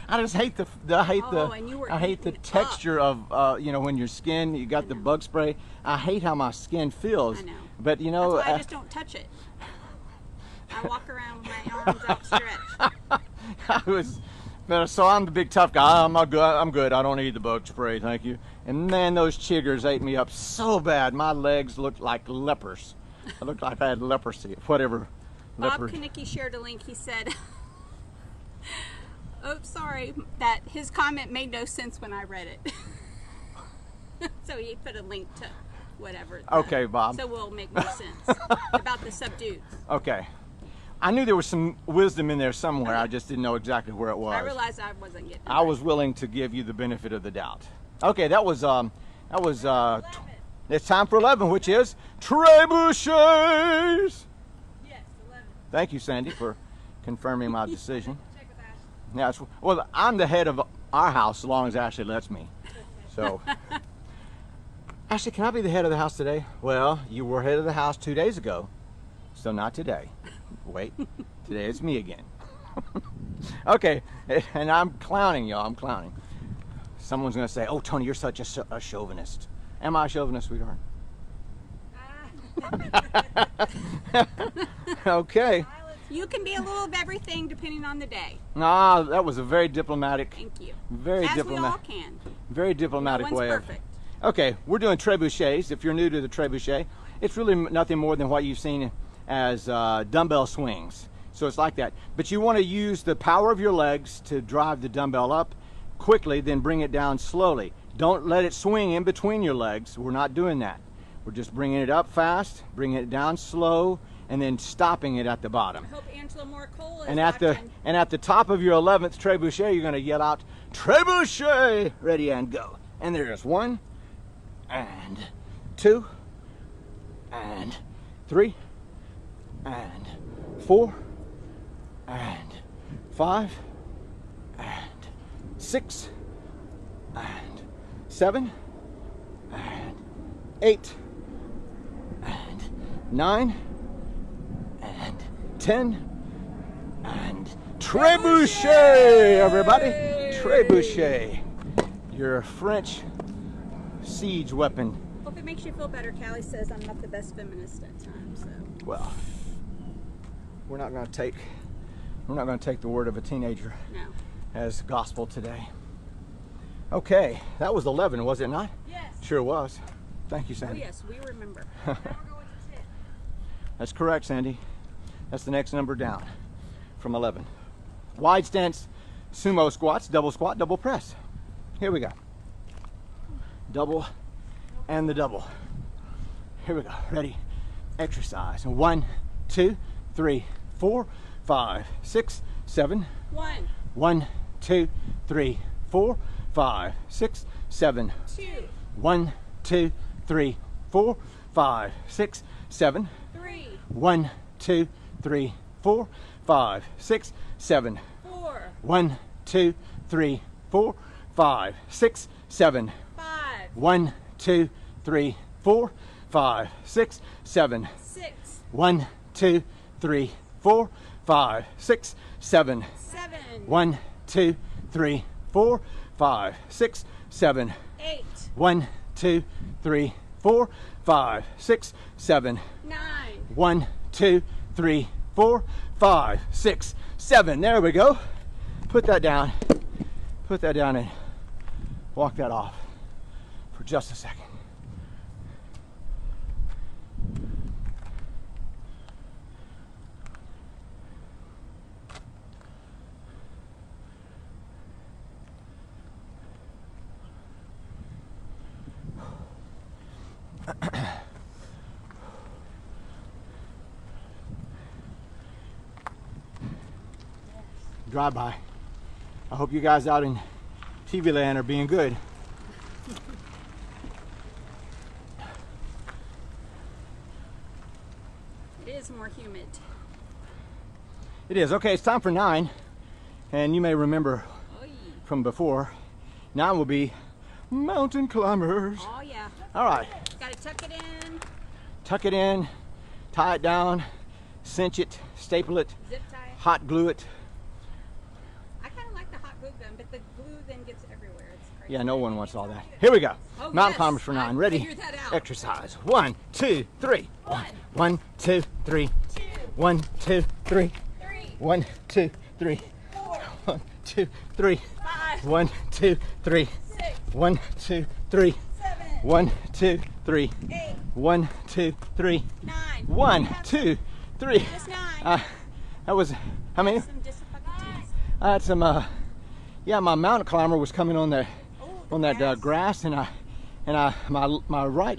I just hate And you were I hate the eating up. texture of when your skin, you got the bug spray. I hate how my skin feels. I know. But That's why I just don't touch it. I walk around with my arms outstretched. So I'm the big tough guy. I'm good. I don't need the bug spray, thank you. And man, those chiggers ate me up so bad. My legs looked like lepers. I looked like I had leprosy, whatever. Bob Kanicki shared a link. He said, "Oh, sorry, that his comment made no sense when I read it." So he put a link to whatever. Okay, Bob. So we'll make more sense about the subdued. Okay. I knew there was some wisdom in there somewhere. I just didn't know exactly where it was. I realized I wasn't getting it. I was willing to give you the benefit of the doubt. Okay, that was it's time for 11, which is Trebuchets. Yes, 11. Thank you, Sandy, for confirming my decision. Check with Ashley. Yeah, well, I'm the head of our house as long as Ashley lets me. So, Ashley, can I be the head of the house today? Well, you were head of the house 2 days ago, so not today. Wait, today it's me again. Okay, and I'm clowning, y'all. I'm clowning. Someone's going to say, "Oh, Tony, you're such a chauvinist." Am I a chauvinist, sweetheart? Okay. You can be a little of everything depending on the day. Ah, that was a very diplomatic, Thank you. very As we all diplomatic, can. very diplomatic No one's way of. perfect. Okay, we're doing trebuchets. If you're new to the trebuchet, it's really nothing more than what you've seen as dumbbell swings. So it's like that. But you want to use the power of your legs to drive the dumbbell up quickly, then bring it down slowly. Don't let it swing in between your legs. We're not doing that. We're just bringing it up fast, bringing it down slow, and then stopping it at the bottom. I hope Angela Moore-Cole is And at watching. the top of your 11th trebuchet, you're going to yell out, "Trebuchet!" Ready and go. And there's 1 and 2 and 3 and 4 and 5 and 6 and 7 and 8 and 9 and 10 and trebuchet, everybody. Trebuchet, your French siege weapon. Hope it makes you feel better. Callie says I'm not the best feminist at times. So. Well, we're not going to take the word of a teenager No. as gospel today. Okay, that was 11, was it not? Yes. Sure was. Thank you, Oh Sandy. yes, we remember. Now we're going to 10. That's correct, Sandy. That's the next number down from 11. Wide stance sumo squats, double squat, double press. Here we go. Double and the double. Here we go. Ready? Exercise. 1, 2, 3, 4, 5, 6, 7. 1, 1, 2, 3, 4, 5, 6, 7. 2, 1, 2, 3, 4, 5, 6, 7. 3, 1, 2, 3, 4, 5, 6, 7. 4, 1, 2, 3, 4, 5, 6, 7. 5, 1, 2, 3, 4, 5, 6, 7. 6, 1, 2, 3, 4, 5, 6, 7. 7, 1, 2, 3, 4, 5, 6, 7. 8, 1, 2, 3, 4, 5, 6, 7. 9, 1, 2, 3, 4, 5, 6, 7. There we go. Put that down. Put that down and walk that off for just a second. Drive by. I hope you guys out in TV land are being good. It is more humid. It is. Okay, it's time for 9. And you may remember Oh yeah. from before, 9 will be mountain climbers. Oh yeah. All right, Gotta tuck it in, tuck it in, tie it down, cinch it, staple it, zip tie it. hot glue it. I kind of like the hot glue gun, but the glue then gets everywhere. It's crazy. Yeah, no one wants all that. Here we go. Oh, Mountain yes, climbers for 9. I Ready? figured that out. Exercise. 1, 2, 3. 1, 1, 2, 3. 2, 1, 2, 3. 3, 1, 2, 3. 4, 1, 2, 3. 5, 1, 2, 3. 6, 1, 2, 3. 7, 1, 2, 3. 8, 1, 2, 3. 9. 1, 2, 3. Just 9. That was, how many? Some disadvantages. I had some, yeah, my mountain climber was coming on the Oh, on that grass, and my right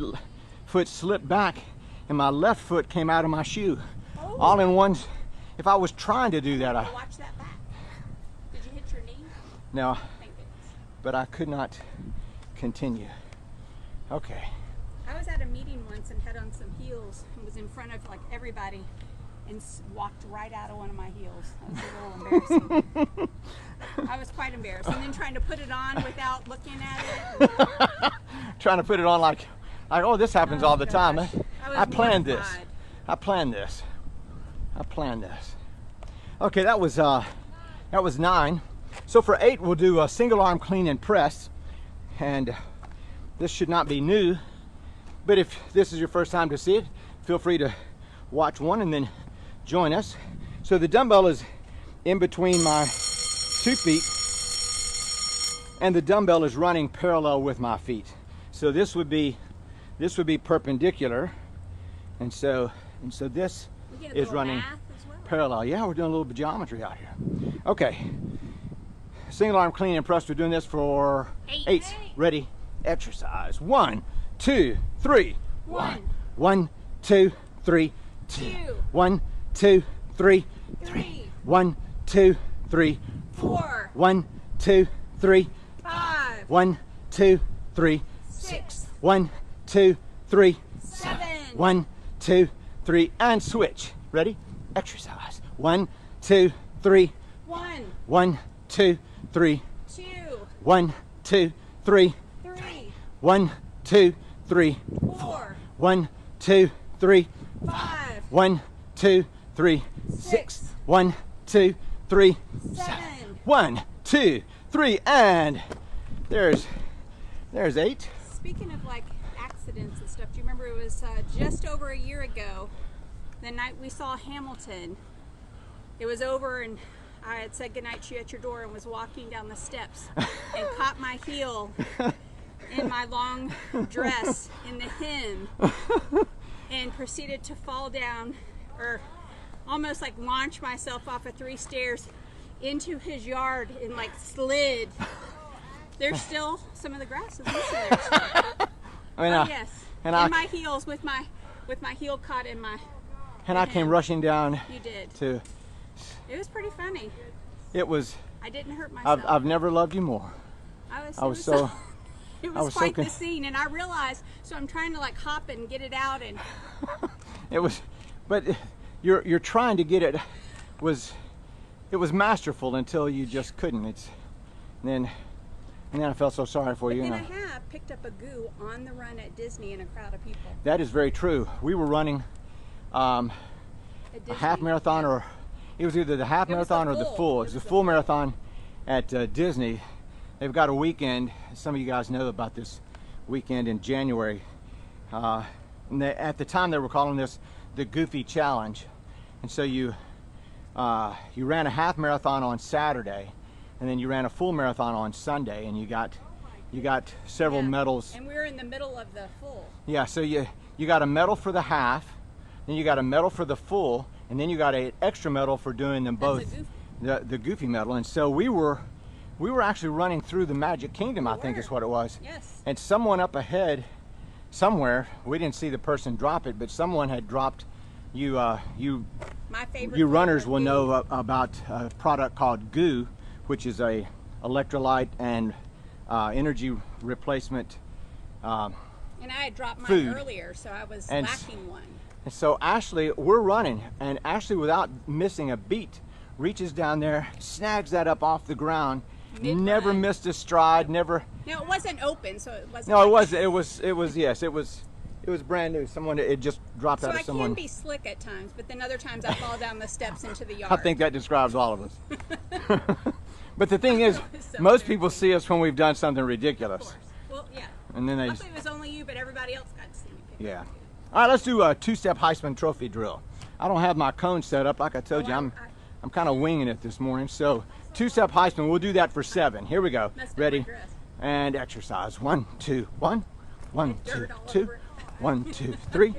foot slipped back, and my left foot came out of my shoe, Oh. all in one. If I was trying to do that, Watch that back. Did you hit your knee? no, Thank goodness. but I could not continue. Okay. I was at a meeting once and had on some heels and was in front of like everybody and walked right out of one of my heels. That was a little embarrassing. I was quite embarrassed. And then trying to put it on without looking at it. Trying to put it on like oh, this happens Oh, all the time. gosh. I planned this. mortified. I planned this. I planned this. Okay, that was 9. So for 8, we'll do a single arm clean and press, and this should not be new. But if this is your first time to see it, feel free to watch one and then join us. So the dumbbell is in between my 2 feet, and the dumbbell is running parallel with my feet. So this would be perpendicular, and so this We get a is little running math as well. parallel. Yeah, we're doing a little bit of geometry out here. Okay. Single arm clean and press. We're doing this for 8. Ready? Exercise. 1, 2, 3. 1, 2, 3. 2. 1, 2, 3. 3. 1, 2, 3. 4. 1, 2, 3. 5. 1, 2, 3. 6. 1, 2, 3. 7. 1, 2, 3, and switch. Ready? Exercise. 1, 2, 3. 1. 1, 2, 3. 2. 1, 2, 3. 3. 1, 2, 3. 4. 1, 2, 3. 5. 1, 2, 3. 6. 1, 2, 3. 7. 1, 2, 3, and there's 8. Speaking of like accidents and stuff, do you remember it was just over a year ago, the night we saw Hamilton? It was over and I had said goodnight to you at your door and was walking down the steps and caught my heel in my long dress in the hem and proceeded to fall down, or almost like launch myself off of 3 stairs into his yard and like slid. There's still some of the grass is missing there. I mean, Yes, and in my heels with my heel caught in my. and I came rushing down. You did. To. It was pretty funny. It was. I didn't hurt myself. I've never loved you more. I was so. It was was so quite the scene, and I realized. So I'm trying to like hop and get it out, and It was, but you're trying to get it. It was masterful until you just couldn't. And then I felt so sorry for you. then And I have picked up a goo on the run at Disney in a crowd of people. that is very true. We were running a At Disney. half marathon, or it was either the half It was the marathon or the full. full. It It was was the the full full. marathon at Disney. They've got a weekend. Some of you guys know about this weekend in January. And at the time they were calling this the Goofy Challenge. And so you ran a half marathon on Saturday, and then you ran a full marathon on Sunday, and you got several Yeah. medals. And we were in the middle of the full. Yeah, so you got a medal for the half, then you got a medal for the full, and then you got an extra medal for doing them That's a both. goofy. The Goofy medal. And so we were actually running through the Magic Kingdom, I think were. is what it was. Yes. And someone up ahead, somewhere, we didn't see the person drop it, but someone had dropped you. My favorite. You runners flavor, will goo. know about a product called Goo, which is a electrolyte and energy replacement. And I had dropped mine food. earlier, so I was And lacking one. And so Ashley, we're running, and Ashley, without missing a beat, reaches down there, snags that up off the ground, Mid-run. never missed a stride, never. No, it wasn't open, so it wasn't. No, like- it was brand new. Someone, it just dropped So out I of someone. can be slick at times, but then other times I fall down the steps into the yard. I think that describes all of us. But the thing is, So most people see us when we've done something Of ridiculous, course. Well, yeah. and then they. Luckily, it was only you, but everybody else got to see me. pick Yeah. up. All right, let's do a 2-step Heisman Trophy drill. I don't have my cone set up, like I told you. I- I'm kind of winging it this morning. So 2-step Heisman, we'll do that for 7. Here we go. Messed up my Ready? dress. And exercise. 1, 2, 1. 1, 2, Dirt all 2. over it. 1, 2, 3.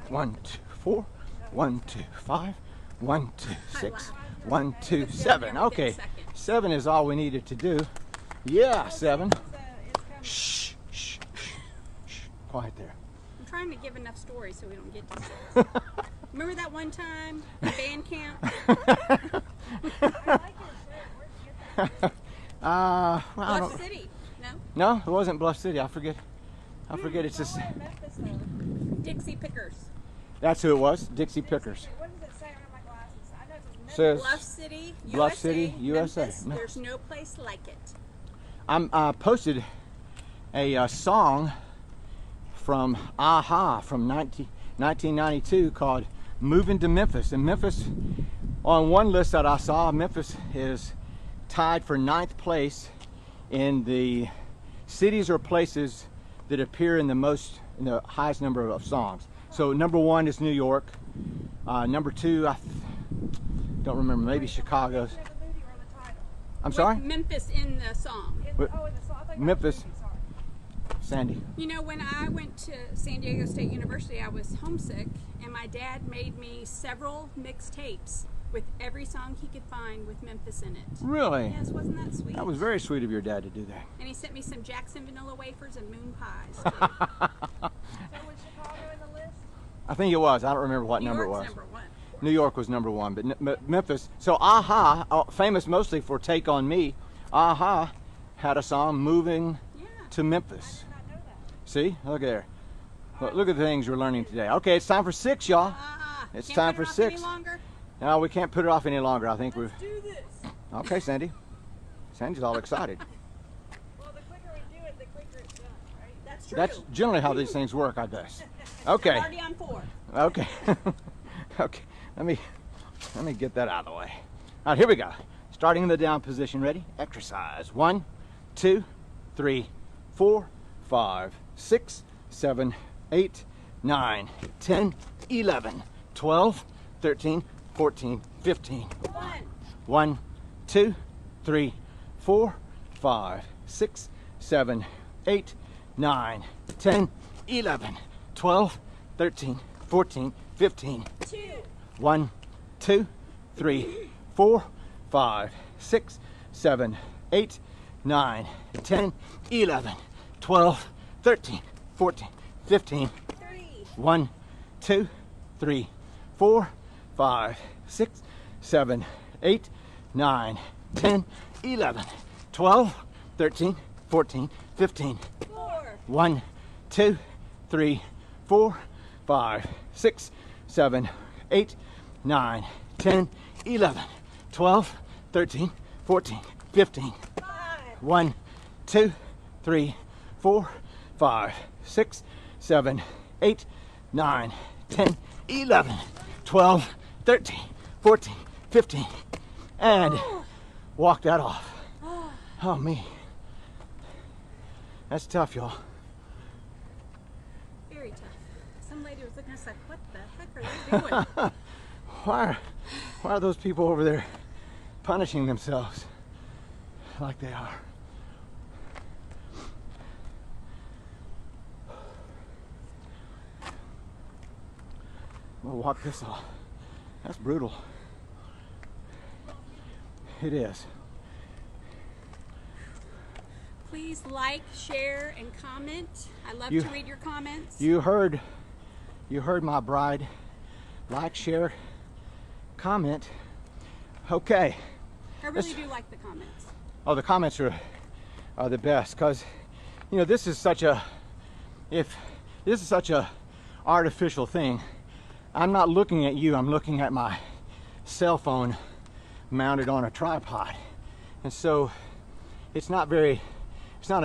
1, 2, 4. 1, 2, 5. 1, 2, 6. laughed. 1, 2, was down 7. there within Okay. seconds. 7 is all we needed to do. Yeah, 7. Shh, shh, shh, shh. Quiet there. I'm trying to give enough stories so we don't get to this. Remember that one time in band camp? Well, I Bluff don't, City? No? no, it wasn't Bluff City. I forget. It's just Dixie Pickers. that's who it was. Dixie Pickers. What does it say on my glasses? I know it's Says Bluff City, USA. Bluff City, USA. Memphis, No. There's no place like it. I posted a song from AHA from 1992 called "Moving to Memphis." And Memphis, on one list that I saw, Memphis is tied for 9th place in the cities or places that appear in the highest number of songs. So number 1 is New York. Number 2, I don't remember, maybe Chicago's. the movie or the title. I'm With sorry, Memphis in the song. In What- the song. I think Memphis. Movie, sorry. Sandy. You know, when I went to San Diego State University, I was homesick, and my dad made me several mixed tapes with every song he could find with Memphis in it. Really? Yes, wasn't that sweet? That was very sweet of your dad to do that. And he sent me some Jackson vanilla wafers and moon pies. So was Chicago in the list? I think it was. I don't remember what New number York's it was. number one. New York was number one, but Memphis. So AHA, famous mostly for Take On Me, AHA had a song, Moving Yeah. to Memphis. I did not know that. See? Look there. Look at the things we're learning today. Okay, it's time for 6, y'all. It's Can't time put it for off 6. Any longer? No, we can't put it off any longer. I think we're... Let's do this. Okay, Sandy. Sandy's all excited. Well, the quicker we do it, the quicker it's done, right? That's true. That's generally how these things work, I guess. I'm Okay. already on 4. Okay. Okay. Let me get that out of the way. All right, here we go. Starting in the down position. Ready? Exercise. 1, 2, 3, 4, 5, 6, 7, 8, 9, 10, 11, 12, 13, 14, 15. 1, 2, 3, 4, 5, 6, 7, 8, 9, 10, 11, 12, 13, 14, 15. 2. 1, 2, 3, 4, 5, 6, 7, 8, 9, 10, 11, 12, 13, 14, 15. 3. 1, 2, 3, 4, 5, 6, 7, 8, 9, 10, 11, 12, 13, 14, 15. 4. 1, 2, 3, 4, 5, 6, 7, 8, 9, 10, 11, 12, 13, 14, 15. 5. 1, 2, 3, 4, 5, 6, 7, 8, 9, 10, 11, 12, 13, 14, 15. And walk that off. Oh, me. That's tough, y'all. Very tough. Some lady was looking at us like, what the heck are they doing? Why are those people over there punishing themselves like they are? We'll walk this off. That's brutal. It is. Please like, share, and comment. I love You- to read your comments. You heard my bride. Like, share, comment. Okay. I really do like the comments. Oh, the comments are the best, because you know this is such a artificial thing. I'm not looking at you, I'm looking at my cell phone mounted on a tripod, and so it's not a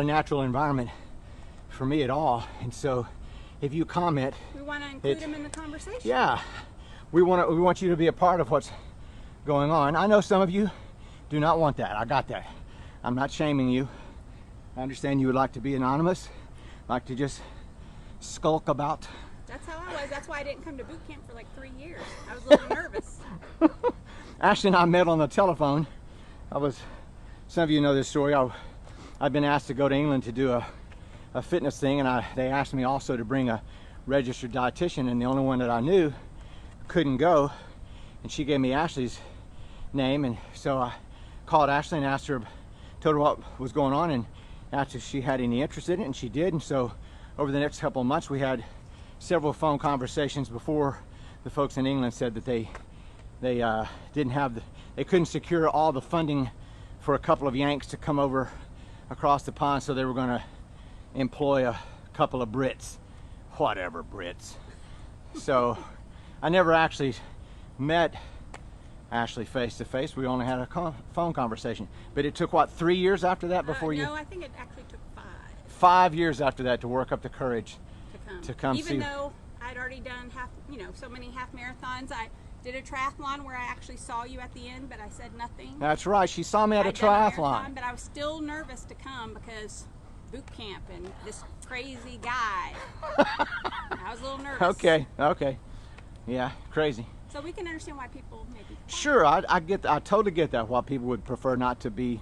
natural environment for me at all. And so if you comment, We want to include them in the conversation. yeah, we want you to be a part of what's going on. I know some of you do not want that. I got that. I'm not shaming you. I understand you would like to be anonymous, like to just skulk about. That's how I was. That's why I didn't come to boot camp for like 3 years. I was a little nervous. Ashley and I met on the telephone. Some of you know this story. I've been asked to go to England to do a fitness thing, and they asked me also to bring a registered dietitian, and the only one that I knew couldn't go, and she gave me Ashley's name, and so I called Ashley and asked her, told her what was going on, and asked if she had any interest in it, and she did. And so over the next couple of months we had several phone conversations before the folks in England said that they couldn't secure all the funding for a couple of Yanks to come over across the pond, so they were going to employ a couple of Brits, whatever Brits. So I never actually met Ashley face to face. We only had a phone conversation. But it took what, 3 years after that before you? No, I think it actually took 5 5 years after that to work up the courage to come. to come Even see. though I'd already done so many half marathons. I did a triathlon where I actually saw you at the end, but I said nothing. That's right. She saw me at a I'd done triathlon. marathon, but I was still nervous to come because boot camp and this crazy guy. I was a little nervous. Okay. Yeah, crazy. So we can understand why people maybe. Sure, I totally get that. Why people would prefer not to be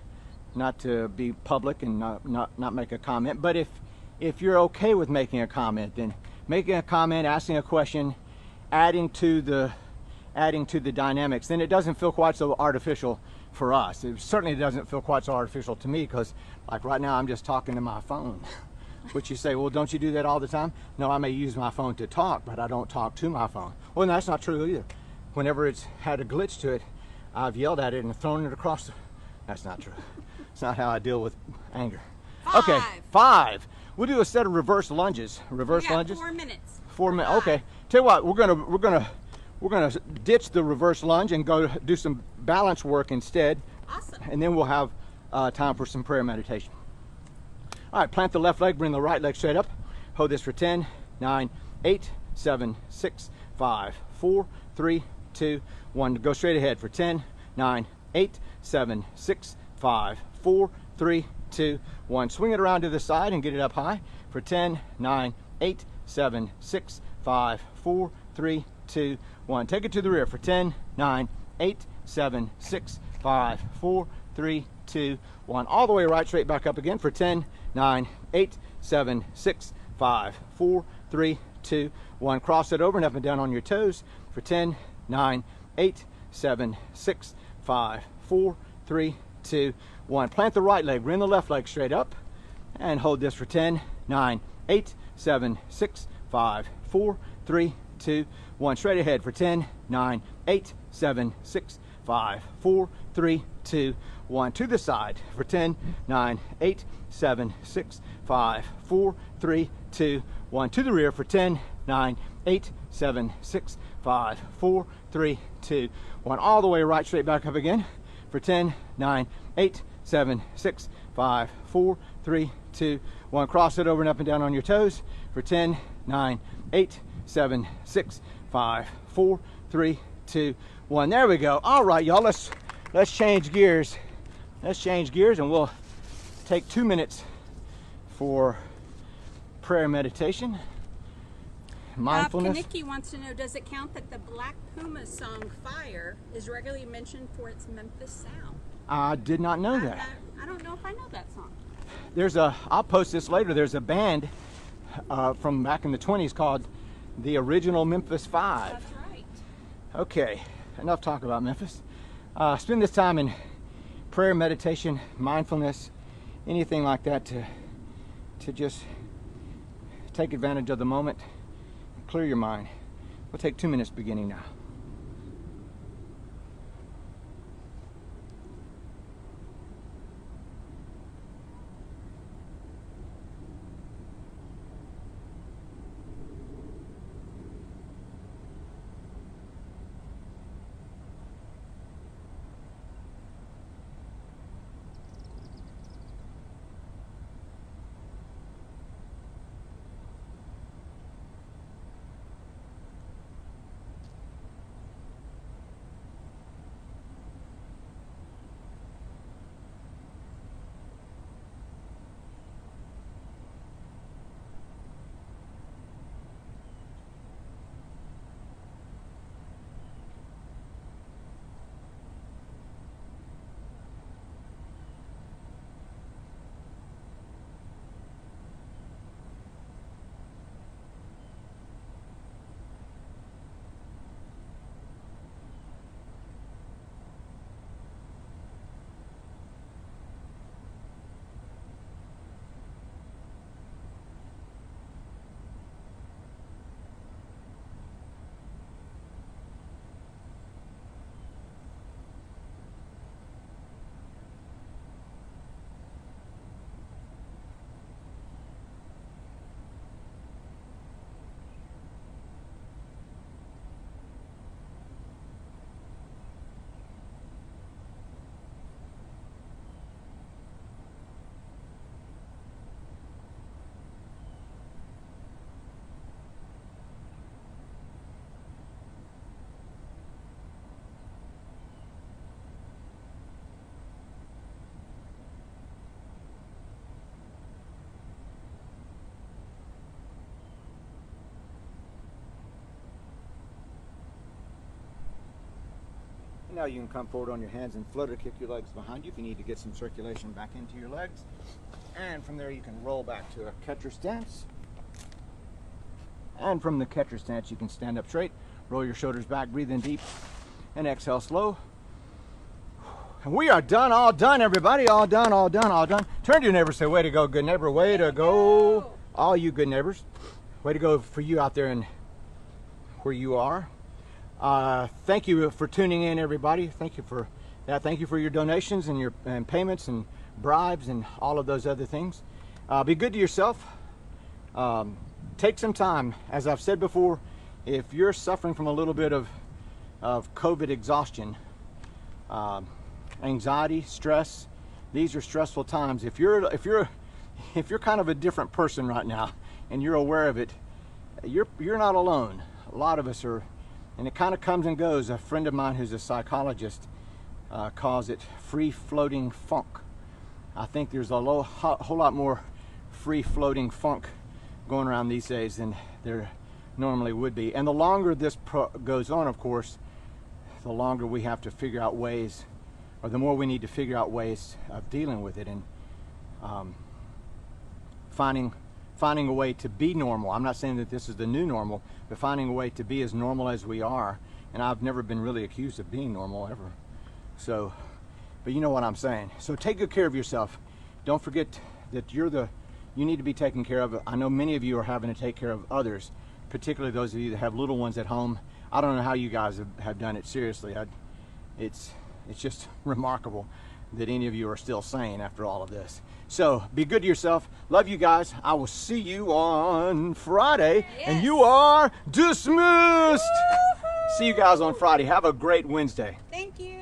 public and not make a comment. But if you're okay with making a comment, then making a comment, asking a question, adding to adding to the dynamics, then it doesn't feel quite so artificial for us. It certainly doesn't feel quite so artificial to me, because like right now I'm just talking to my phone. Which you say, well, don't you do that all the time? No, I may use my phone to talk, but I don't talk to my phone. Well, that's not true either. Whenever it's had a glitch to it, I've yelled at it and thrown it across. That's not true. It's not how I deal with anger. 5. Okay, 5. We'll do a set of reverse lunges. Reverse lunges. 4 minutes. 4 minutes. Okay. Tell you what, we're gonna ditch the reverse lunge and go do some balance work instead. Awesome. And then we'll have time for some prayer meditation. All right, plant the left leg, bring the right leg straight up. Hold this for 10, 9, 8, 7, 6, 5, 4, 3, 2, 1. Go straight ahead for 10, 9, 8, 7, 6, 5, 4, 3, 2, 1. Swing it around to the side and get it up high for 10, 9, 8, 7, 6, 5, 4, 3, 2, 1. Take it to the rear for 10, 9, 8, 7, 6, 5, 4, 3, 2, 1. All the way right straight back up again for 10, 9, 8, 7, 6, 5, 4, 3, 2, 1. Cross it over and up and down on your toes for 10, 9, 8, 7, 6, 5, 4, 3, 2, 1. Plant the right leg, bring the left leg straight up, and hold this for 10, 9, 8, 7, 6, 5, 4, 3, 2, 1. Straight ahead for 10, 9, 8, 7, 6, 5, 4, 3, 2, 1. To the side for 10, 9, 8, 7, 6, 5, 4, 3, 2, 1. To the rear for 10, 9, 8, 7, 6, 5, 4, 3, 2, 1. All the way right straight back up again for 10, 9, 8, 7, 6, 5, 4, 3, 2, 1. Cross it over and up and down on your toes for 10, 9, 8, 7, 6, 5, 4, 3, 2, 1. There we go. All right, y'all, let's change gears. Let's change gears and we'll take 2 minutes for prayer meditation, mindfulness. Kaniki wants to know, does it count that the Black Puma song Fire is regularly mentioned for its Memphis sound? I did not know that. I don't know if I know that song. I'll post this later. There's a band from back in the 20s called the Original Memphis 5. That's right. Okay, enough talk about Memphis. Spend this time in prayer, meditation, mindfulness, anything like that to just take advantage of the moment, clear your mind. We'll take 2 minutes beginning now. Now you can come forward on your hands and flutter kick your legs behind you if you need to get some circulation back into your legs. And from there you can roll back to a catcher stance. And from the catcher stance you can stand up straight, Roll your shoulders back, breathe in deep, and exhale slow. And we are done, all done, everybody. All done, all done, all done. Turn to your neighbor, say, way to go, good neighbor. Way to go, all you good neighbors. Way to go for you out there and where you are. Thank you for tuning in, everybody. Thank you for that. Thank you for your donations and your payments and bribes and all of those other things. Be good to yourself. Take some time. As I've said before, if you're suffering from a little bit of COVID exhaustion, anxiety, stress, these are stressful times. If you're kind of a different person right now and you're aware of it, you're not alone. A lot of us are, and it kind of comes and goes. A friend of mine who's a psychologist calls it free-floating funk. I think there's a whole lot more free-floating funk going around these days than there normally would be. And the longer this goes on, of course, the longer we have to figure out ways, or the more we need to figure out ways of dealing with it and finding a way to be normal. I'm not saying that this is the new normal, but finding a way to be as normal as we are. And I've never been really accused of being normal ever. So, but you know what I'm saying. So take good care of yourself. Don't forget that you need to be taken care of. I know many of you are having to take care of others, particularly those of you that have little ones at home. I don't know how you guys have done it. Seriously, it's just remarkable that any of you are still sane after all of this. So be good to yourself. Love you guys. I will see you on Friday. Yes. And you are dismissed. See you guys on Friday. Have a great Wednesday. Thank you.